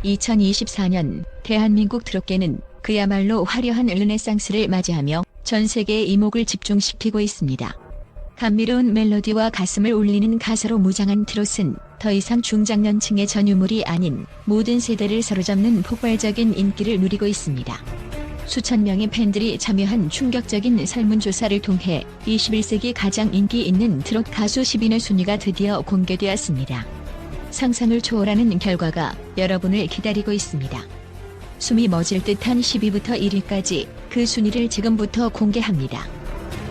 2024년 대한민국 트롯계는 그야말로 화려한 르네상스를 맞이하며 전 세계의 이목을 집중시키고 있습니다. 감미로운 멜로디와 가슴을 울리는 가사로 무장한 트롯은 더 이상 중장년층의 전유물이 아닌 모든 세대를 사로잡는 폭발적인 인기를 누리고 있습니다. 수천 명의 팬들이 참여한 충격적인 설문조사를 통해 21세기 가장 인기 있는 트롯 가수 10인의 순위가 드디어 공개되었습니다. 상상을 초월하는 결과가 여러분을 기다리고 있습니다. 숨이 멎을 듯한 10위부터 1위까지 그 순위를 지금부터 공개합니다.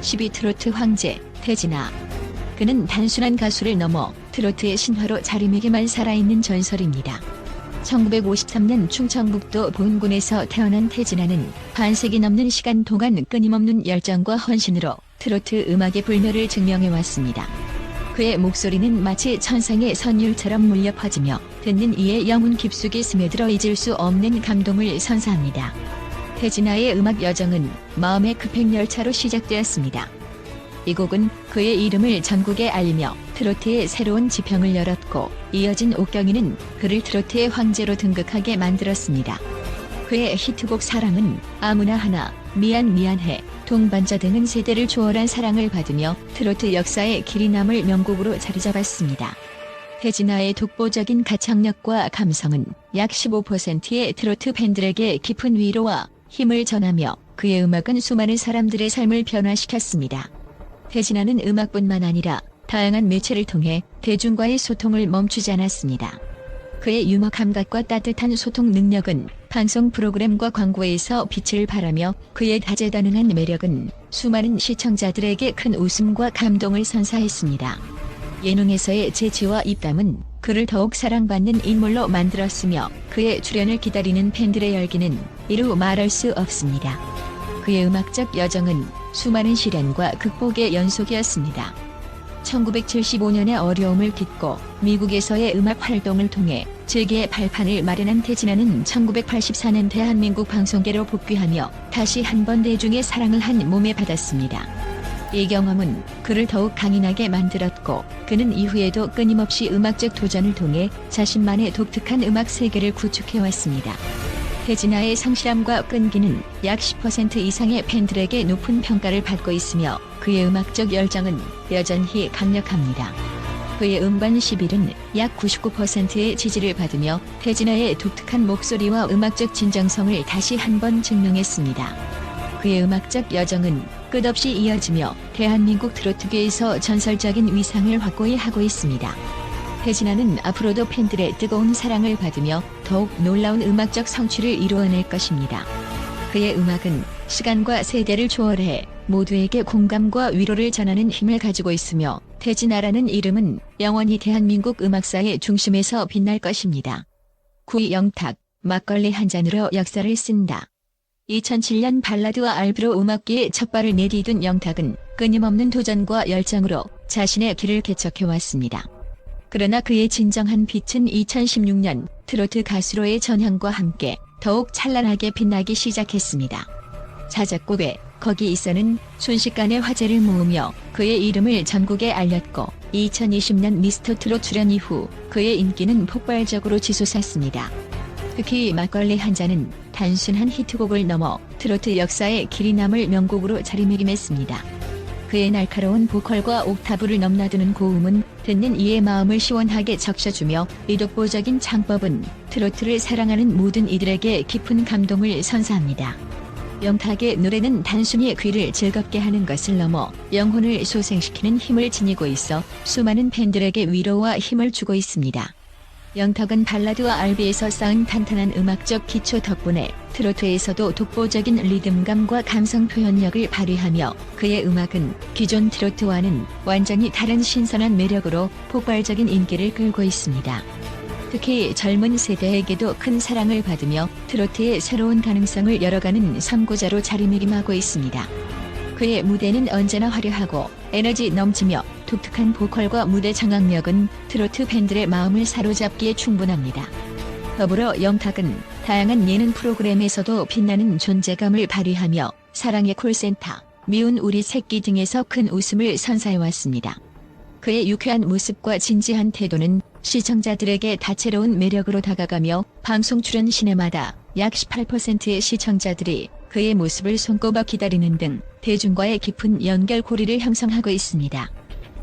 10위 트로트 황제 태진아. 그는 단순한 가수를 넘어 트로트의 신화로 자리매김한 살아있는 전설입니다. 1953년 충청북도 보은군에서 태어난 태진아는 반세기 넘는 시간 동안 끊임없는 열정과 헌신으로 트로트 음악의 불멸을 증명해왔습니다. 그의 목소리는 마치 천상의 선율처럼 울려 퍼지며 듣는 이의 영혼 깊숙이 스며들어 잊을 수 없는 감동을 선사합니다. 태진아의 음악 여정은 마음의 급행열차로 시작되었습니다. 이 곡은 그의 이름을 전국에 알리며 트로트의 새로운 지평을 열었고, 이어진 옥경이는 그를 트로트의 황제로 등극하게 만들었습니다. 그의 히트곡 사랑은 아무나 하나, 미안 미안해, 동반자 등은 세대를 초월한 사랑을 받으며 트로트 역사에 길이 남을 명곡으로 자리잡았습니다. 태진아의 독보적인 가창력과 감성은 약 15%의 트로트 팬들에게 깊은 위로와 힘을 전하며 그의 음악은 수많은 사람들의 삶을 변화시켰습니다. 태진아는 음악뿐만 아니라 다양한 매체를 통해 대중과의 소통을 멈추지 않았습니다. 그의 유머 감각과 따뜻한 소통 능력은 방송 프로그램과 광고에서 빛을 발하며 그의 다재다능한 매력은 수많은 시청자들에게 큰 웃음과 감동을 선사했습니다. 예능에서의 재치와 입담은 그를 더욱 사랑받는 인물로 만들었으며 그의 출연을 기다리는 팬들의 열기는 이루 말할 수 없습니다. 그의 음악적 여정은 수많은 시련과 극복의 연속이었습니다. 1975년의 어려움을 딛고 미국에서의 음악 활동을 통해 재계의 발판을 마련한 태진아는 1984년 대한민국 방송계로 복귀하며 다시 한번 대중의 사랑을 한 몸에 받았습니다. 이 경험은 그를 더욱 강인하게 만들었고, 그는 이후에도 끊임없이 음악적 도전을 통해 자신만의 독특한 음악 세계를 구축해왔습니다. 태진아의 성실함과 끈기는 약 10% 이상의 팬들에게 높은 평가를 받고 있으며 그의 음악적 열정은 여전히 강력합니다. 그의 음반 11은 약 99%의 지지를 받으며 태진아의 독특한 목소리와 음악적 진정성을 다시 한번 증명했습니다. 그의 음악적 여정은 끝없이 이어지며 대한민국 트로트계에서 전설적인 위상을 확고히 하고 있습니다. 태진아는 앞으로도 팬들의 뜨거운 사랑을 받으며 더욱 놀라운 음악적 성취를 이루어낼 것입니다. 그의 음악은 시간과 세대를 초월해 모두에게 공감과 위로를 전하는 힘을 가지고 있으며 태진아라는 이름은 영원히 대한민국 음악사의 중심에서 빛날 것입니다. 9위 영탁, 막걸리 한 잔으로 역사를 쓴다. 2007년 발라드와 알브로 음악계에 첫 발을 내디딘 영탁은 끊임없는 도전과 열정으로 자신의 길을 개척해왔습니다. 그러나 그의 진정한 빛은 2016년 트로트 가수로의 전향과 함께 더욱 찬란하게 빛나기 시작했습니다. 자작곡에 거기 있어는 순식간에 화제를 모으며 그의 이름을 전국에 알렸고, 2020년 미스터 트롯 출연 이후 그의 인기는 폭발적으로 치솟았습니다. 특히 막걸리 한 잔은 단순한 히트곡을 넘어 트로트 역사에 길이 남을 명곡으로 자리매김했습니다. 그의 날카로운 보컬과 옥타브를 넘나드는 고음은 듣는 이의 마음을 시원하게 적셔주며 이 독보적인 창법은 트로트를 사랑하는 모든 이들에게 깊은 감동을 선사합니다. 영탁의 노래는 단순히 귀를 즐겁게 하는 것을 넘어 영혼을 소생시키는 힘을 지니고 있어 수많은 팬들에게 위로와 힘을 주고 있습니다. 영탁은 발라드와 R&B에서 쌓은 탄탄한 음악적 기초 덕분에 트로트에서도 독보적인 리듬감과 감성 표현력을 발휘하며 그의 음악은 기존 트로트와는 완전히 다른 신선한 매력으로 폭발적인 인기를 끌고 있습니다. 특히 젊은 세대에게도 큰 사랑을 받으며 트로트의 새로운 가능성을 열어가는 선구자로 자리매김하고 있습니다. 그의 무대는 언제나 화려하고 에너지 넘치며 독특한 보컬과 무대 장악력은 트로트 팬들의 마음을 사로잡기에 충분합니다. 더불어 영탁은 다양한 예능 프로그램에서도 빛나는 존재감을 발휘하며 사랑의 콜센터, 미운 우리 새끼 등에서 큰 웃음을 선사해왔습니다. 그의 유쾌한 모습과 진지한 태도는 시청자들에게 다채로운 매력으로 다가가며 방송 출연 시내마다 약 18%의 시청자들이 그의 모습을 손꼽아 기다리는 등 대중과의 깊은 연결고리를 형성하고 있습니다.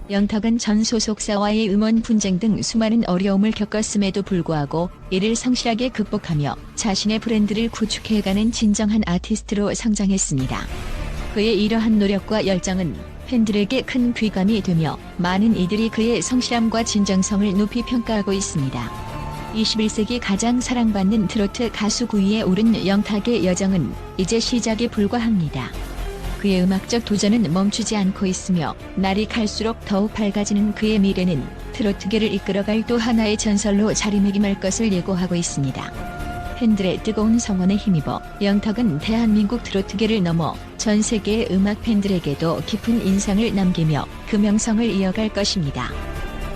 영탁은 전 소속사와의 음원 분쟁 등 수많은 어려움을 겪었음에도 불구하고 이를 성실하게 극복하며 자신의 브랜드를 구축해가는 진정한 아티스트로 성장했습니다. 그의 이러한 노력과 열정은 팬들에게 큰 귀감이 되며 많은 이들이 그의 성실함과 진정성을 높이 평가하고 있습니다. 21세기 가장 사랑받는 트로트 가수 9위에 오른 영탁의 여정은 이제 시작에 불과합니다. 그의 음악적 도전은 멈추지 않고 있으며 날이 갈수록 더욱 밝아지는 그의 미래는 트로트계를 이끌어갈 또 하나의 전설로 자리매김할 것을 예고하고 있습니다. 팬들의 뜨거운 성원에 힘입어 영탁은 대한민국 트로트계를 넘어 전 세계의 음악 팬들에게도 깊은 인상을 남기며 그 명성을 이어갈 것입니다.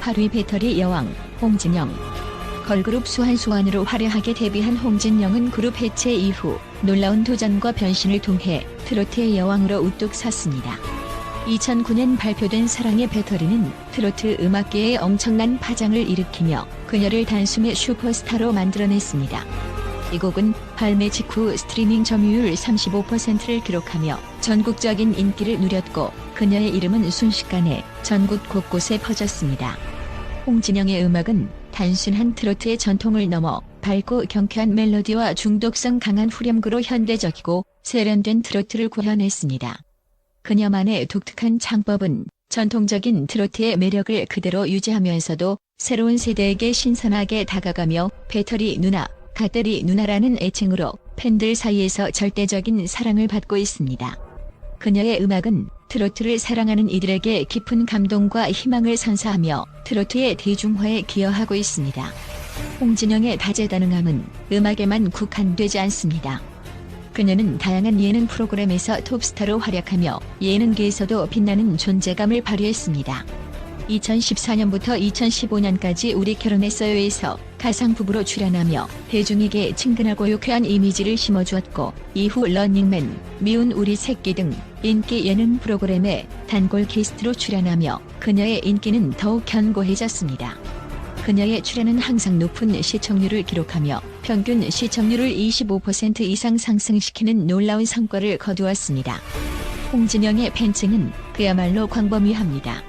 8위 배터리 여왕 홍진영. 걸그룹 수환수환으로 화려하게 데뷔한 홍진영은 그룹 해체 이후 놀라운 도전과 변신을 통해 트로트의 여왕으로 우뚝 섰습니다. 2009년 발표된 사랑의 배터리는 트로트 음악계에 엄청난 파장을 일으키며 그녀를 단숨에 슈퍼스타로 만들어냈습니다. 이 곡은 발매 직후 스트리밍 점유율 35%를 기록하며 전국적인 인기를 누렸고 그녀의 이름은 순식간에 전국 곳곳에 퍼졌습니다. 홍진영의 음악은 단순한 트로트의 전통을 넘어 밝고 경쾌한 멜로디와 중독성 강한 후렴구로 현대적이고 세련된 트로트를 구현했습니다. 그녀만의 독특한 창법은 전통적인 트로트의 매력을 그대로 유지하면서도 새로운 세대에게 신선하게 다가가며 배터리 누나, 갓데리 누나라는 애칭으로 팬들 사이에서 절대적인 사랑을 받고 있습니다. 그녀의 음악은 트로트를 사랑하는 이들에게 깊은 감동과 희망을 선사하며 트로트의 대중화에 기여하고 있습니다. 홍진영의 다재다능함은 음악에만 국한되지 않습니다. 그녀는 다양한 예능 프로그램에서 톱스타로 활약하며 예능계에서도 빛나는 존재감을 발휘했습니다. 2014년부터 2015년까지 우리 결혼했어요에서 가상부부로 출연하며 대중에게 친근하고 유쾌한 이미지를 심어주었고 이후 런닝맨, 미운 우리 새끼 등 인기 예능 프로그램에 단골 게스트로 출연하며 그녀의 인기는 더욱 견고해졌습니다. 그녀의 출연은 항상 높은 시청률을 기록하며 평균 시청률을 25% 이상 상승시키는 놀라운 성과를 거두었습니다. 홍진영의 팬층은 그야말로 광범위합니다.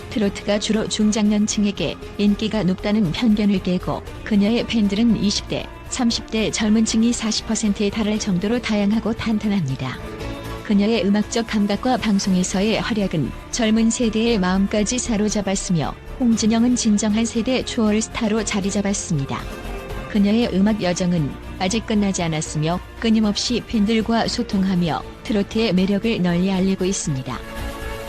트로트가 주로 중장년층에게 인기가 높다는 편견을 깨고 그녀의 팬들은 20대, 30대 젊은 층이 40%에 달할 정도로 다양하고 탄탄합니다. 그녀의 음악적 감각과 방송에서의 활약은 젊은 세대의 마음까지 사로잡았으며 홍진영은 진정한 세대 초월 스타로 자리 잡았습니다. 그녀의 음악 여정은 아직 끝나지 않았으며 끊임없이 팬들과 소통하며 트로트의 매력을 널리 알리고 있습니다.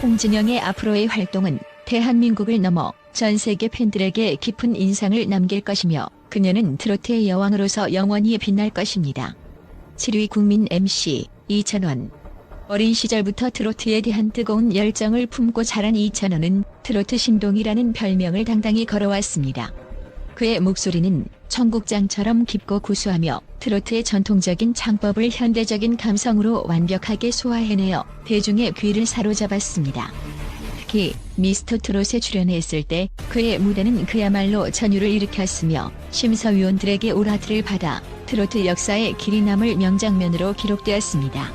홍진영의 앞으로의 활동은 대한민국을 넘어 전 세계 팬들에게 깊은 인상을 남길 것이며 그녀는 트로트의 여왕으로서 영원히 빛날 것입니다. 7위 국민 MC 이찬원. 어린 시절부터 트로트에 대한 뜨거운 열정을 품고 자란 이찬원은 트로트 신동이라는 별명을 당당히 걸어왔습니다. 그의 목소리는 청국장처럼 깊고 구수하며 트로트의 전통적인 창법을 현대적인 감성으로 완벽하게 소화해내어 대중의 귀를 사로잡았습니다. 특히 미스터 트롯에 출연했을 때 그의 무대는 그야말로 전율을 일으켰으며 심사위원들에게 오라트를 받아 트로트 역사에 길이 남을 명장면으로 기록되었습니다.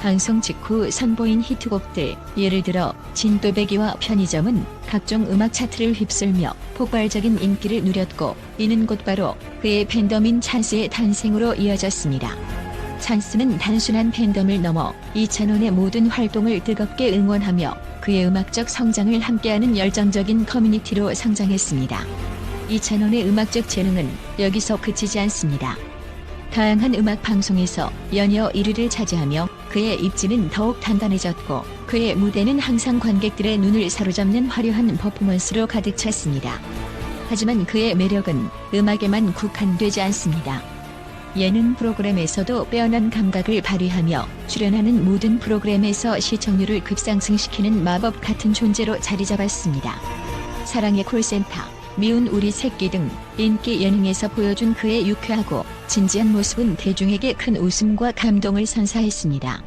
방송 직후 선보인 히트곡들, 예를 들어 진또배기와 편의점은 각종 음악 차트를 휩쓸며 폭발적인 인기를 누렸고 이는 곧바로 그의 팬덤인 찬스의 탄생으로 이어졌습니다. 찬스는 단순한 팬덤을 넘어 이찬원의 모든 활동을 뜨겁게 응원하며 그의 음악적 성장을 함께하는 열정적인 커뮤니티로 성장했습니다. 이찬원의 음악적 재능은 여기서 그치지 않습니다. 다양한 음악 방송에서 연이어 1위를 차지하며 그의 입지는 더욱 단단해졌고 그의 무대는 항상 관객들의 눈을 사로잡는 화려한 퍼포먼스로 가득 찼습니다. 하지만 그의 매력은 음악에만 국한되지 않습니다. 예능 프로그램에서도 빼어난 감각을 발휘하며 출연하는 모든 프로그램에서 시청률을 급상승시키는 마법 같은 존재로 자리 잡았습니다. 사랑의 콜센터, 미운 우리 새끼 등 인기 예능에서 보여준 그의 유쾌하고 진지한 모습은 대중에게 큰 웃음과 감동을 선사했습니다.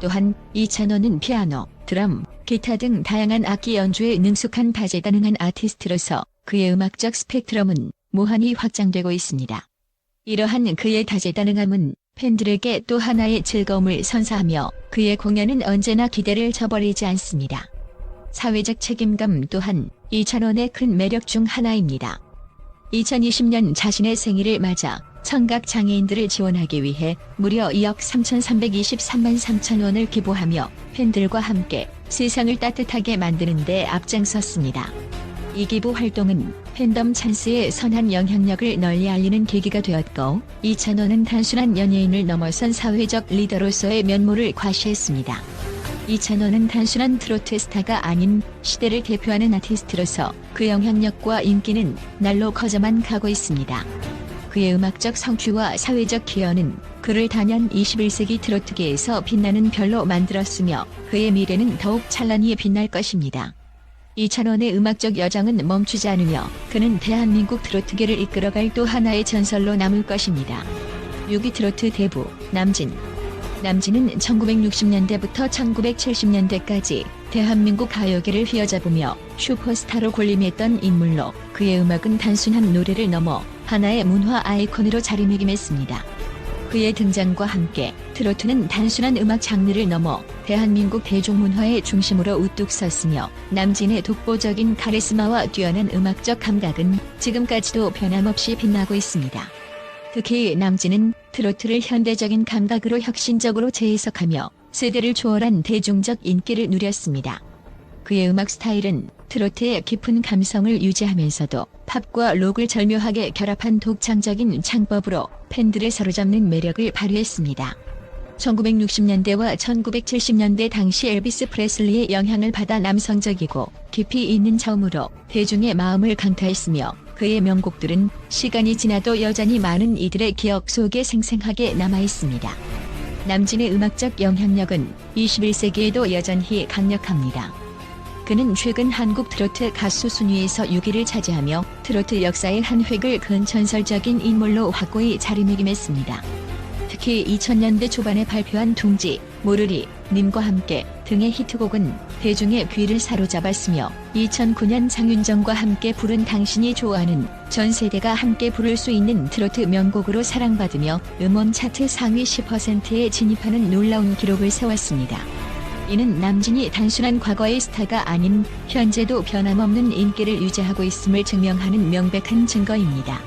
또한 이찬원은 피아노, 드럼, 기타 등 다양한 악기 연주에 능숙한 다재다능한 아티스트로서 그의 음악적 스펙트럼은 무한히 확장되고 있습니다. 이러한 그의 다재다능함은 팬들에게 또 하나의 즐거움을 선사하며 그의 공연은 언제나 기대를 저버리지 않습니다. 사회적 책임감 또한 이찬원의 큰 매력 중 하나입니다. 2020년 자신의 생일을 맞아 청각장애인들을 지원하기 위해 무려 2억 3,323만 3천 원을 기부하며 팬들과 함께 세상을 따뜻하게 만드는 데 앞장섰습니다. 이 기부 활동은 팬덤 찬스의 선한 영향력을 널리 알리는 계기가 되었고, 이찬원은 단순한 연예인을 넘어선 사회적 리더로서의 면모를 과시했습니다. 이찬원은 단순한 트로트 스타가 아닌 시대를 대표하는 아티스트로서 그 영향력과 인기는 날로 커져만 가고 있습니다. 그의 음악적 성취와 사회적 기여는 그를 단연 21세기 트로트계에서 빛나는 별로 만들었으며 그의 미래는 더욱 찬란히 빛날 것입니다. 이찬원의 음악적 여정은 멈추지 않으며 그는 대한민국 트로트계를 이끌어갈 또 하나의 전설로 남을 것입니다. 6위 트로트 대부 남진. 남진은 1960년대부터 1970년대까지 대한민국 가요계를 휘어잡으며 슈퍼스타로 군림했던 인물로 그의 음악은 단순한 노래를 넘어 하나의 문화 아이콘으로 자리매김했습니다. 그의 등장과 함께 트로트는 단순한 음악 장르를 넘어 대한민국 대중문화의 중심으로 우뚝 섰으며 남진의 독보적인 카리스마와 뛰어난 음악적 감각은 지금까지도 변함없이 빛나고 있습니다. 특히 남진은 트로트를 현대적인 감각으로 혁신적으로 재해석하며 세대를 초월한 대중적 인기를 누렸습니다. 그의 음악 스타일은 트로트의 깊은 감성을 유지하면서도 팝과 록을 절묘하게 결합한 독창적인 창법으로 팬들을 사로잡는 매력을 발휘했습니다. 1960년대와 1970년대 당시 엘비스 프레슬리의 영향을 받아 남성적이고 깊이 있는 저음으로 대중의 마음을 강타했으며 그의 명곡들은 시간이 지나도 여전히 많은 이들의 기억 속에 생생하게 남아있습니다. 남진의 음악적 영향력은 21세기에도 여전히 강력합니다. 그는 최근 한국 트로트 가수 순위에서 6위를 차지하며 트로트 역사의 한 획을 그은 전설적인 인물로 확고히 자리매김했습니다. 특히 2000년대 초반에 발표한 둥지, 모르리, 님과 함께 등의 히트곡은 대중의 귀를 사로잡았으며 2009년 장윤정과 함께 부른 당신이 좋아하는 전 세대가 함께 부를 수 있는 트로트 명곡으로 사랑받으며 음원 차트 상위 10%에 진입하는 놀라운 기록을 세웠습니다. 이는 남진이 단순한 과거의 스타가 아닌 현재도 변함없는 인기를 유지하고 있음을 증명하는 명백한 증거입니다.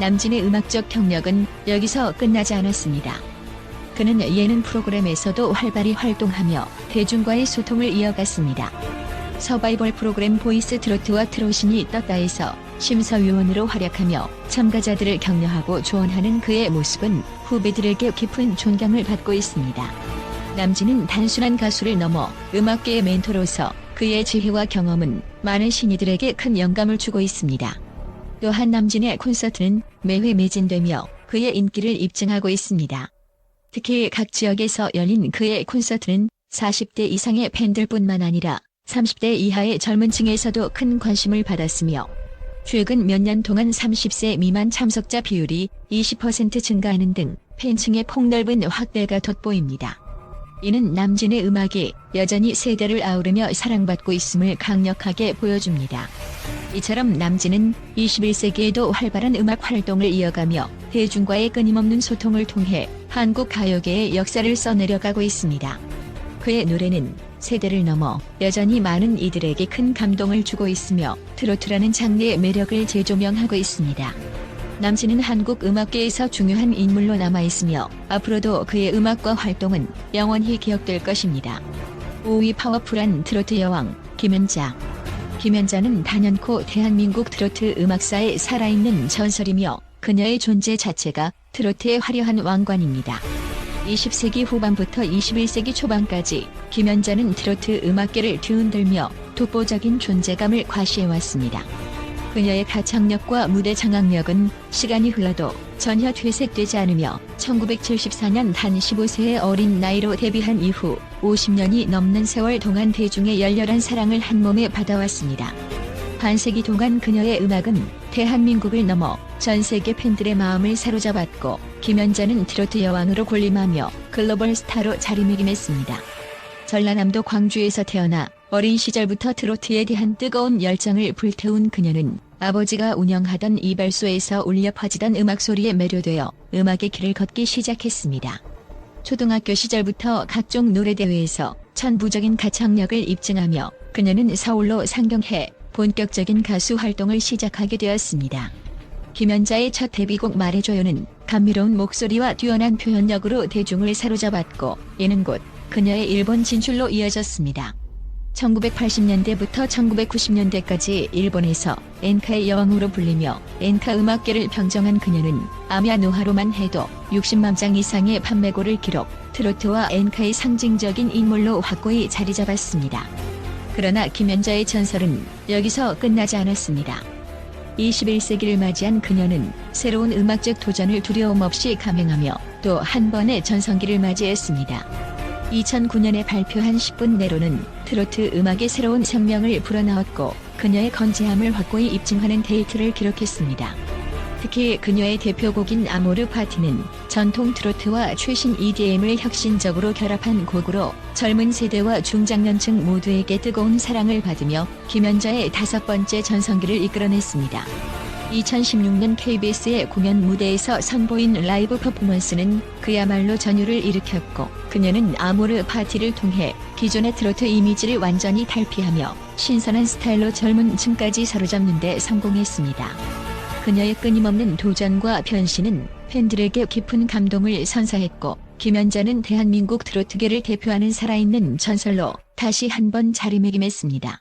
남진의 음악적 경력은 여기서 끝나지 않았습니다. 그는 예능 프로그램에서도 활발히 활동하며 대중과의 소통을 이어갔습니다. 서바이벌 프로그램 보이스 트로트와 트로신이 떴다에서 심사위원으로 활약하며 참가자들을 격려하고 조언하는 그의 모습은 후배들에게 깊은 존경을 받고 있습니다. 남진은 단순한 가수를 넘어 음악계의 멘토로서 그의 지혜와 경험은 많은 신이들에게 큰 영감을 주고 있습니다. 또한 남진의 콘서트는 매회 매진되며 그의 인기를 입증하고 있습니다. 특히 각 지역에서 열린 그의 콘서트는 40대 이상의 팬들뿐만 아니라 30대 이하의 젊은 층에서도 큰 관심을 받았으며 최근 몇 년 동안 30세 미만 참석자 비율이 20% 증가하는 등 팬층의 폭넓은 확대가 돋보입니다. 이는 남진의 음악이 여전히 세대를 아우르며 사랑받고 있음을 강력하게 보여줍니다. 이처럼 남진은 21세기에도 활발한 음악 활동을 이어가며 대중과의 끊임없는 소통을 통해 한국 가요계의 역사를 써내려가고 있습니다. 그의 노래는 세대를 넘어 여전히 많은 이들에게 큰 감동을 주고 있으며 트로트라는 장르의 매력을 재조명하고 있습니다. 남진은 한국 음악계에서 중요한 인물로 남아있으며 앞으로도 그의 음악과 활동은 영원히 기억될 것입니다. 5위 파워풀한 트로트 여왕 김연자. 김연자는 단연코 대한민국 트로트 음악사의 살아있는 전설이며 그녀의 존재 자체가 트로트의 화려한 왕관입니다. 20세기 후반부터 21세기 초반까지 김연자는 트로트 음악계를 뒤흔들며 독보적인 존재감을 과시해왔습니다. 그녀의 가창력과 무대 장악력은 시간이 흘러도 전혀 퇴색되지 않으며 1974년 단 15세의 어린 나이로 데뷔한 이후 50년이 넘는 세월 동안 대중의 열렬한 사랑을 한몸에 받아왔습니다. 반세기 동안 그녀의 음악은 대한민국을 넘어 전 세계 팬들의 마음을 사로잡았고 김연자는 트로트 여왕으로 군림하며 글로벌 스타로 자리매김했습니다. 전라남도 광주에서 태어나 어린 시절부터 트로트에 대한 뜨거운 열정을 불태운 그녀는 아버지가 운영하던 이발소에서 울려 퍼지던 음악 소리에 매료되어 음악의 길을 걷기 시작했습니다. 초등학교 시절부터 각종 노래대회에서 천부적인 가창력을 입증하며 그녀는 서울로 상경해 본격적인 가수 활동을 시작하게 되었습니다. 김연자의 첫 데뷔곡 말해줘요는 감미로운 목소리와 뛰어난 표현력으로 대중을 사로잡았고 이는 곧 그녀의 일본 진출로 이어졌습니다. 1980년대부터 1990년대까지 일본에서 엔카의 여왕으로 불리며 엔카 음악계를 평정한 그녀는 아미아 노하로만 해도 60만 장 이상의 판매고를 기록, 트로트와 엔카의 상징적인 인물로 확고히 자리 잡았습니다. 그러나 김연자의 전설은 여기서 끝나지 않았습니다. 21세기를 맞이한 그녀는 새로운 음악적 도전을 두려움 없이 감행하며 또 한 번의 전성기를 맞이했습니다. 2009년에 발표한 10분 내로는 트로트 음악의 새로운 생명을 불어넣었고 그녀의 건재함을 확고히 입증하는 데이트를 기록했습니다. 특히 그녀의 대표곡인 아모르 파티는 전통 트로트와 최신 EDM을 혁신적으로 결합한 곡으로 젊은 세대와 중장년층 모두에게 뜨거운 사랑을 받으며 김연자의 5번째 전성기를 이끌어냈습니다. 2016년 KBS의 공연 무대에서 선보인 라이브 퍼포먼스는 그야말로 전율을 일으켰고 그녀는 아모르 파티를 통해 기존의 트로트 이미지를 완전히 탈피하며 신선한 스타일로 젊은 층까지 사로잡는 데 성공했습니다. 그녀의 끊임없는 도전과 변신은 팬들에게 깊은 감동을 선사했고 김연자는 대한민국 트로트계를 대표하는 살아있는 전설로 다시 한번 자리매김했습니다.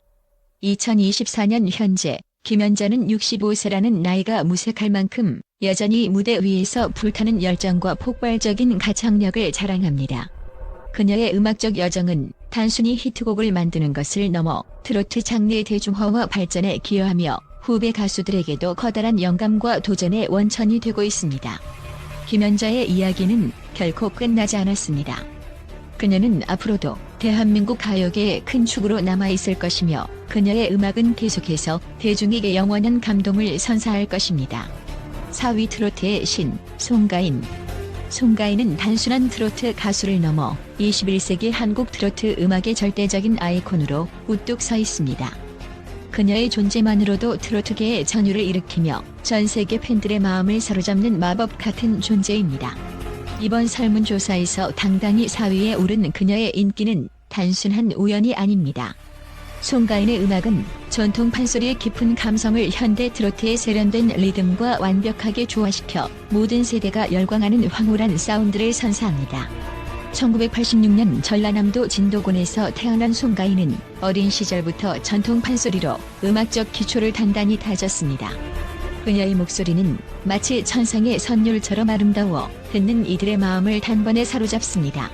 2024년 현재 김연자는 65세라는 나이가 무색할 만큼 여전히 무대 위에서 불타는 열정과 폭발적인 가창력을 자랑합니다. 그녀의 음악적 여정은 단순히 히트곡을 만드는 것을 넘어 트로트 장르의 대중화와 발전에 기여하며 후배 가수들에게도 커다란 영감과 도전의 원천이 되고 있습니다. 김연자의 이야기는 결코 끝나지 않았습니다. 그녀는 앞으로도 대한민국 가요계의 큰 축으로 남아있을 것이며 그녀의 음악은 계속해서 대중에게 영원한 감동을 선사할 것입니다. 4위 트로트의 신, 송가인. 송가인은 단순한 트로트 가수를 넘어 21세기 한국 트로트 음악의 절대적인 아이콘으로 우뚝 서 있습니다. 그녀의 존재만으로도 트로트계의 전율을 일으키며 전 세계 팬들의 마음을 사로잡는 마법 같은 존재입니다. 이번 설문조사에서 당당히 4위에 오른 그녀의 인기는 단순한 우연이 아닙니다. 송가인의 음악은 전통 판소리의 깊은 감성을 현대 트로트의 세련된 리듬과 완벽하게 조화시켜 모든 세대가 열광하는 황홀한 사운드를 선사합니다. 1986년 전라남도 진도군에서 태어난 송가인은 어린 시절부터 전통 판소리로 음악적 기초를 단단히 다졌습니다. 그녀의 목소리는 마치 천상의 선율처럼 아름다워 듣는 이들의 마음을 단번에 사로잡습니다.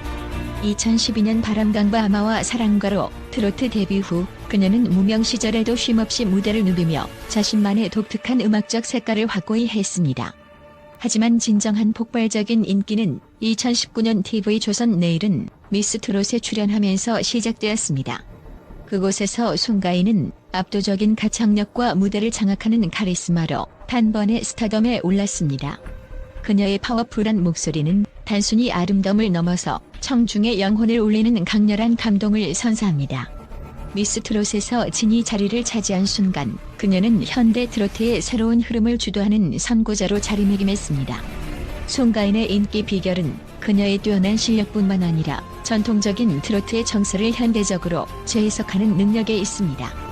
2012년 바람강바 아마와 사랑가로 트로트 데뷔 후 그녀는 무명 시절에도 쉼없이 무대를 누비며 자신만의 독특한 음악적 색깔을 확고히 했습니다. 하지만 진정한 폭발적인 인기는 2019년 TV조선 내일은 미스 트롯에 출연하면서 시작되었습니다. 그곳에서 송가인은 압도적인 가창력과 무대를 장악하는 카리스마로 단번에 스타덤에 올랐습니다. 그녀의 파워풀한 목소리는 단순히 아름다움을 넘어서 청중의 영혼을 울리는 강렬한 감동을 선사합니다. 미스 트롯에서 진이 자리를 차지한 순간 그녀는 현대 트로트의 새로운 흐름을 주도하는 선구자로 자리매김했습니다. 송가인의 인기 비결은 그녀의 뛰어난 실력뿐만 아니라 전통적인 트로트의 정서를 현대적으로 재해석하는 능력에 있습니다.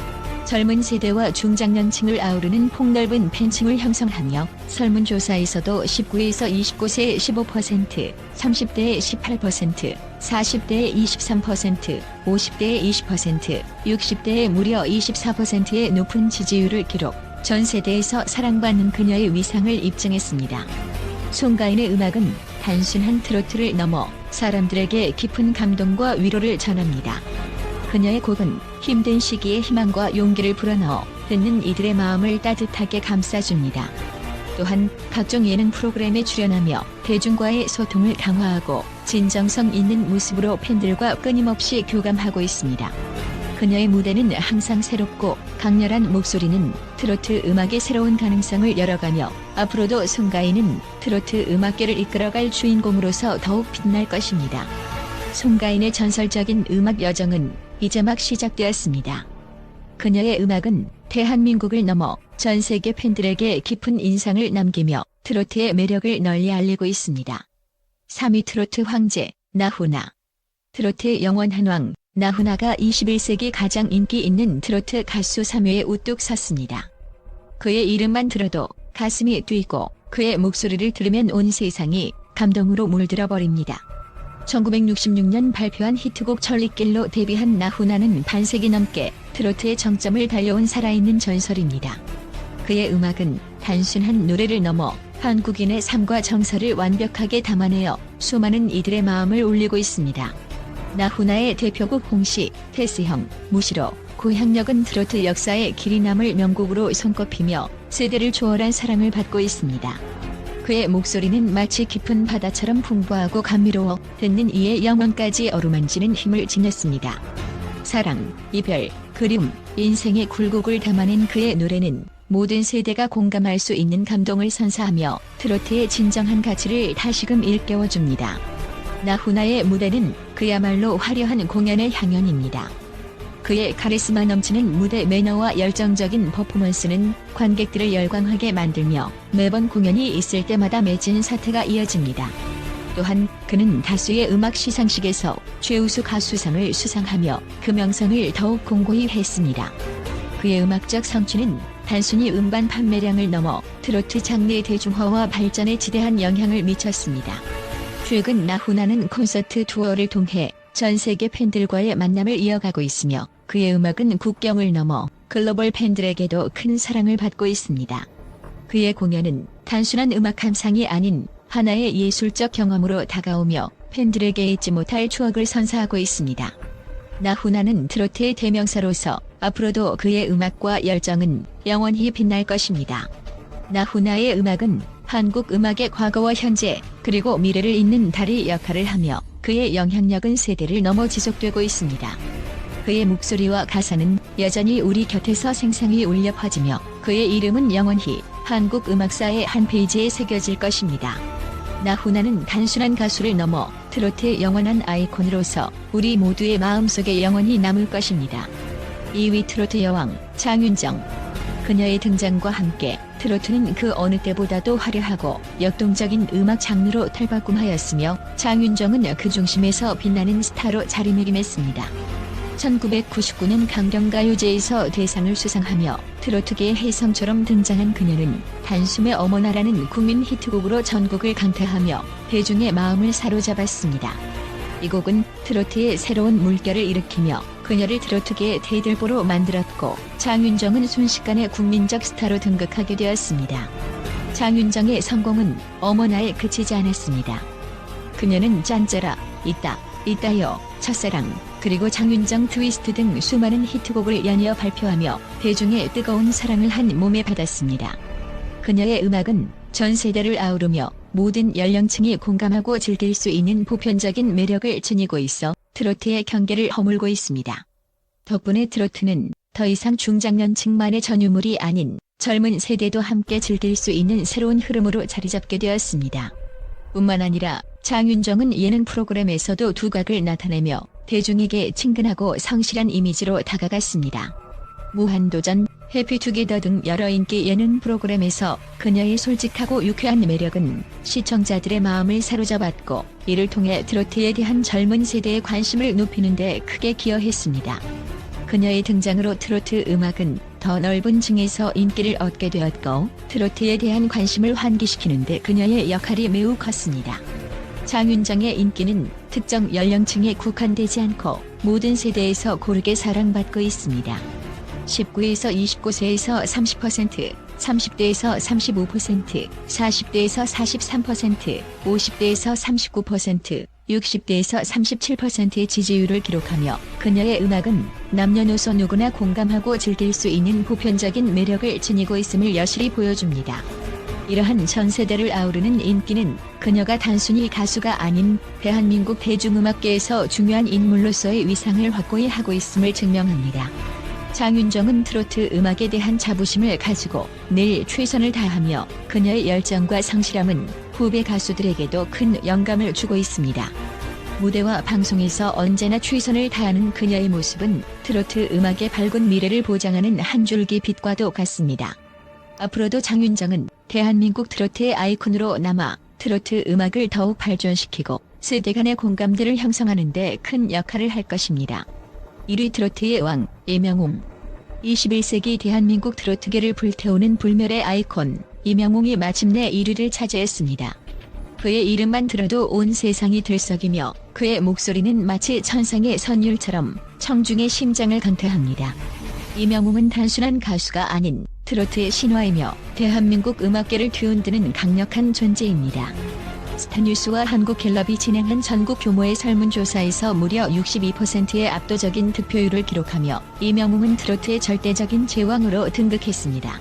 젊은 세대와 중장년층을 아우르는 폭넓은 팬층을 형성하며 설문조사에서도 19에서 29세의 15%, 30대의 18%, 40대의 23%, 50대의 20%, 60대의 무려 24%의 높은 지지율을 기록, 전 세대에서 사랑받는 그녀의 위상을 입증했습니다. 송가인의 음악은 단순한 트로트를 넘어 사람들에게 깊은 감동과 위로를 전합니다. 그녀의 곡은 힘든 시기에 희망과 용기를 불어넣어 듣는 이들의 마음을 따뜻하게 감싸줍니다. 또한 각종 예능 프로그램에 출연하며 대중과의 소통을 강화하고 진정성 있는 모습으로 팬들과 끊임없이 교감하고 있습니다. 그녀의 무대는 항상 새롭고 강렬한 목소리는 트로트 음악의 새로운 가능성을 열어가며 앞으로도 송가인은 트로트 음악계를 이끌어갈 주인공으로서 더욱 빛날 것입니다. 송가인의 전설적인 음악 여정은 이제 막 시작되었습니다. 그녀의 음악은 대한민국을 넘어 전 세계 팬들에게 깊은 인상을 남기며 트로트의 매력을 널리 알리고 있습니다. 3위 트로트 황제, 나훈아. 트로트의 영원 한왕, 나훈아가 21세기 가장 인기 있는 트로트 가수 3위에 우뚝 섰습니다. 그의 이름만 들어도 가슴이 뛰고 그의 목소리를 들으면 온 세상이 감동으로 물들어 버립니다. 1966년 발표한 히트곡 천리길로 데뷔한 나훈아는 반세기 넘게 트로트의 정점을 달려온 살아있는 전설입니다. 그의 음악은 단순한 노래를 넘어 한국인의 삶과 정서를 완벽하게 담아내어 수많은 이들의 마음을 울리고 있습니다. 나훈아의 대표곡 홍시, 패스형, 무시로, 고향역은 트로트 역사에 길이 남을 명곡으로 손꼽히며 세대를 초월한 사랑을 받고 있습니다. 그의 목소리는 마치 깊은 바다처럼 풍부하고 감미로워 듣는 이의 영혼까지 어루만지는 힘을 지녔습니다. 사랑, 이별, 그리움, 인생의 굴곡을 담아낸 그의 노래는 모든 세대가 공감할 수 있는 감동을 선사하며 트로트의 진정한 가치를 다시금 일깨워줍니다. 나훈아의 무대는 그야말로 화려한 공연의 향연입니다. 그의 카리스마 넘치는 무대 매너와 열정적인 퍼포먼스는 관객들을 열광하게 만들며 매번 공연이 있을 때마다 매진 사태가 이어집니다. 또한 그는 다수의 음악 시상식에서 최우수 가수상을 수상하며 그 명성을 더욱 공고히 했습니다. 그의 음악적 성취는 단순히 음반 판매량을 넘어 트로트 장르의 대중화와 발전에 지대한 영향을 미쳤습니다. 최근 나훈아는 콘서트 투어를 통해 전 세계 팬들과의 만남을 이어가고 있으며 그의 음악은 국경을 넘어 글로벌 팬들에게도 큰 사랑을 받고 있습니다. 그의 공연은 단순한 음악 감상이 아닌 하나의 예술적 경험으로 다가오며 팬들에게 잊지 못할 추억을 선사하고 있습니다. 나훈아는 트로트의 대명사로서 앞으로도 그의 음악과 열정은 영원히 빛날 것입니다. 나훈아의 음악은 한국 음악의 과거와 현재 그리고 미래를 잇는 다리 역할을 하며 그의 영향력은 세대를 넘어 지속되고 있습니다. 그의 목소리와 가사는 여전히 우리 곁에서 생생히 울려 퍼지며 그의 이름은 영원히 한국 음악사의 한 페이지에 새겨질 것입니다. 나훈아는 단순한 가수를 넘어 트로트의 영원한 아이콘으로서 우리 모두의 마음속에 영원히 남을 것입니다. 2위 트로트 여왕, 장윤정. 그녀의 등장과 함께 트로트는 그 어느 때보다도 화려하고 역동적인 음악 장르로 탈바꿈하였으며 장윤정은 그 중심에서 빛나는 스타로 자리매김했습니다. 1999년 강경가요제에서 대상을 수상하며 트로트계의 혜성처럼 등장한 그녀는 단숨에 어머나라는 국민 히트곡으로 전국을 강타하며 대중의 마음을 사로잡았습니다. 이 곡은 트로트의 새로운 물결을 일으키며 그녀를 트로트계의 대들보로 만들었고 장윤정은 순식간에 국민적 스타로 등극하게 되었습니다. 장윤정의 성공은 어머나에 그치지 않았습니다. 그녀는 짠짜라, 있다요, 첫사랑, 그리고 장윤정 트위스트 등 수많은 히트곡을 연이어 발표하며 대중의 뜨거운 사랑을 한 몸에 받았습니다. 그녀의 음악은 전 세대를 아우르며 모든 연령층이 공감하고 즐길 수 있는 보편적인 매력을 지니고 있어 트로트의 경계를 허물고 있습니다. 덕분에 트로트는 더 이상 중장년층만의 전유물이 아닌 젊은 세대도 함께 즐길 수 있는 새로운 흐름으로 자리잡게 되었습니다. 뿐만 아니라 장윤정은 예능 프로그램에서도 두각을 나타내며 대중에게 친근하고 성실한 이미지로 다가갔습니다. 무한도전, 해피투게더 등 여러 인기 예능 프로그램에서 그녀의 솔직하고 유쾌한 매력은 시청자들의 마음을 사로잡았고 이를 통해 트로트에 대한 젊은 세대의 관심을 높이는 데 크게 기여했습니다. 그녀의 등장으로 트로트 음악은 더 넓은 층에서 인기를 얻게 되었고 트로트에 대한 관심을 환기시키는 데 그녀의 역할이 매우 컸습니다. 장윤정의 인기는 특정 연령층에 국한되지 않고 모든 세대에서 고르게 사랑받고 있습니다. 19에서 29세에서 30%, 30대에서 35%, 40대에서 43%, 50대에서 39%, 60대에서 37%의 지지율을 기록하며 그녀의 음악은 남녀노소 누구나 공감하고 즐길 수 있는 보편적인 매력을 지니고 있음을 여실히 보여줍니다. 이러한 전 세대를 아우르는 인기는 그녀가 단순히 가수가 아닌 대한민국 대중음악계에서 중요한 인물로서의 위상을 확고히 하고 있음을 증명합니다. 장윤정은 트로트 음악에 대한 자부심을 가지고 늘 최선을 다하며 그녀의 열정과 성실함은 후배 가수들에게도 큰 영감을 주고 있습니다. 무대와 방송에서 언제나 최선을 다하는 그녀의 모습은 트로트 음악의 밝은 미래를 보장하는 한 줄기 빛과도 같습니다. 앞으로도 장윤정은 대한민국 트로트의 아이콘으로 남아 트로트 음악을 더욱 발전시키고 세대 간의 공감대를 형성하는 데 큰 역할을 할 것입니다. 1위 트로트의 왕, 이명웅. 21세기 대한민국 트로트계를 불태우는 불멸의 아이콘, 이명웅이 마침내 1위를 차지했습니다. 그의 이름만 들어도 온 세상이 들썩이며 그의 목소리는 마치 천상의 선율처럼 청중의 심장을 강타합니다. 이명웅은 단순한 가수가 아닌 트로트의 신화이며 대한민국 음악계를 뒤흔드는 강력한 존재입니다. 스타뉴스와 한국갤럽이 진행한 전국 규모의 설문조사에서 무려 62%의 압도적인 득표율을 기록하며 이명웅은 트로트의 절대적인 제왕으로 등극했습니다.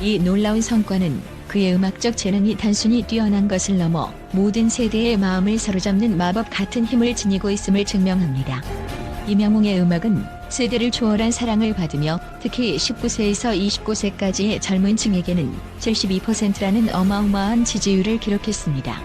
이 놀라운 성과는 그의 음악적 재능이 단순히 뛰어난 것을 넘어 모든 세대의 마음을 사로잡는 마법 같은 힘을 지니고 있음을 증명합니다. 이명웅의 음악은 세대를 초월한 사랑을 받으며 특히 19세에서 29세까지의 젊은 층에게는 72%라는 어마어마한 지지율을 기록했습니다.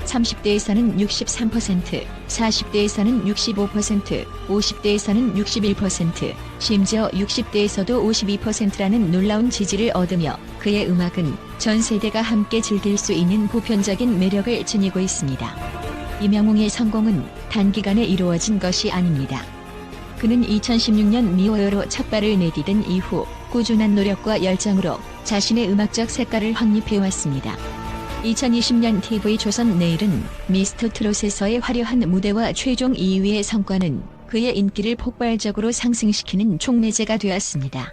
30대에서는 63%, 40대에서는 65%, 50대에서는 61%, 심지어 60대에서도 52%라는 놀라운 지지를 얻으며 그의 음악은 전 세대가 함께 즐길 수 있는 보편적인 매력을 지니고 있습니다. 이명웅의 성공은 단기간에 이루어진 것이 아닙니다. 그는 2016년 미워요로 첫 발을 내디딘 이후 꾸준한 노력과 열정으로 자신의 음악적 색깔을 확립해왔습니다. 2020년 TV조선 내일은 미스터 트롯에서의 화려한 무대와 최종 2위의 성과는 그의 인기를 폭발적으로 상승시키는 촉매제가 되었습니다.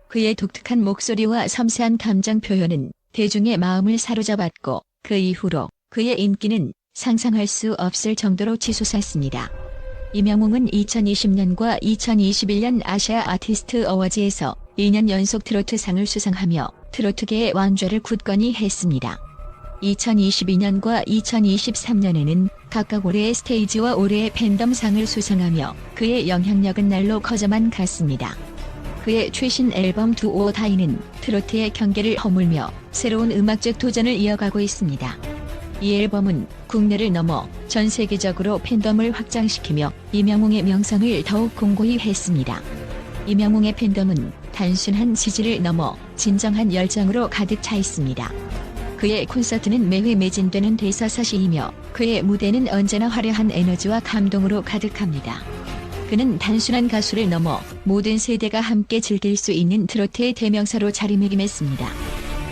그의 독특한 목소리와 섬세한 감정 표현은 대중의 마음을 사로잡았고 그 이후로 그의 인기는 상상할 수 없을 정도로 치솟았습니다. 이명웅은 2020년과 2021년 아시아 아티스트 어워즈에서 2년 연속 트로트상을 수상하며 트로트계의 왕좌를 굳건히 했습니다. 2022년과 2023년에는 각각 올해의 스테이지와 올해의 팬덤상을 수상하며 그의 영향력은 날로 커져만 갔습니다. 그의 최신 앨범 Do or Die는 트로트의 경계를 허물며 새로운 음악적 도전을 이어가고 있습니다. 이 앨범은 국내를 넘어 전 세계적으로 팬덤을 확장시키며 이명웅의 명성을 더욱 공고히 했습니다. 이명웅의 팬덤은 단순한 지지를 넘어 진정한 열정으로 가득 차 있습니다. 그의 콘서트는 매회 매진되는 대사사시이며 그의 무대는 언제나 화려한 에너지와 감동으로 가득합니다. 그는 단순한 가수를 넘어 모든 세대가 함께 즐길 수 있는 트로트의 대명사로 자리매김했습니다.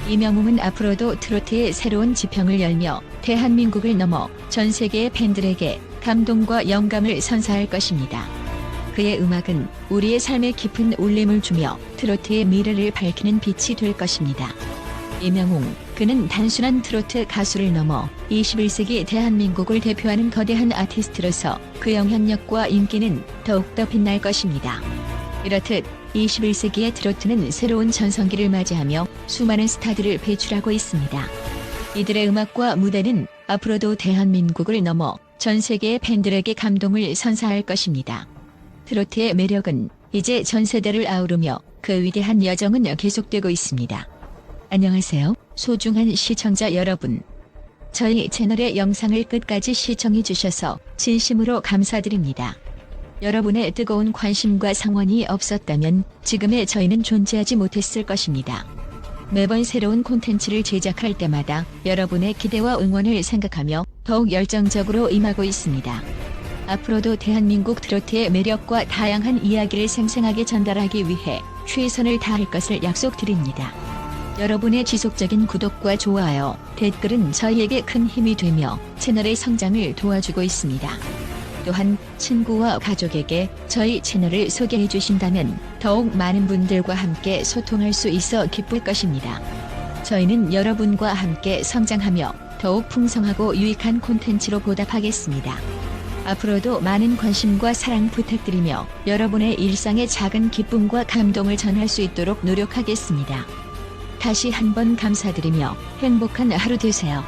이명웅은 앞으로도 트로트의 새로운 지평을 열며 대한민국을 넘어 전 세계의 팬들에게 감동과 영감을 선사할 것입니다. 그의 음악은 우리의 삶에 깊은 울림을 주며 트로트의 미래를 밝히는 빛이 될 것입니다. 이명웅, 그는 단순한 트로트 가수를 넘어 21세기 대한민국을 대표하는 거대한 아티스트로서 그 영향력과 인기는 더욱더 빛날 것입니다. 이렇듯 21세기의 트로트는 새로운 전성기를 맞이하며 수많은 스타들을 배출하고 있습니다. 이들의 음악과 무대는 앞으로도 대한민국을 넘어 전 세계의 팬들에게 감동을 선사할 것입니다. 트로트의 매력은 이제 전 세대를 아우르며 그 위대한 여정은 계속되고 있습니다. 안녕하세요, 소중한 시청자 여러분. 저희 채널의 영상을 끝까지 시청해 주셔서 진심으로 감사드립니다. 여러분의 뜨거운 관심과 성원이 없었다면 지금의 저희는 존재하지 못했을 것입니다. 매번 새로운 콘텐츠를 제작할 때마다 여러분의 기대와 응원을 생각하며 더욱 열정적으로 임하고 있습니다. 앞으로도 대한민국 트로트의 매력과 다양한 이야기를 생생하게 전달하기 위해 최선을 다할 것을 약속드립니다. 여러분의 지속적인 구독과 좋아요, 댓글은 저희에게 큰 힘이 되며 채널의 성장을 도와주고 있습니다. 또한 친구와 가족에게 저희 채널을 소개해 주신다면 더욱 많은 분들과 함께 소통할 수 있어 기쁠 것입니다. 저희는 여러분과 함께 성장하며 더욱 풍성하고 유익한 콘텐츠로 보답하겠습니다. 앞으로도 많은 관심과 사랑 부탁드리며 여러분의 일상의 작은 기쁨과 감동을 전할 수 있도록 노력하겠습니다. 다시 한번 감사드리며 행복한 하루 되세요.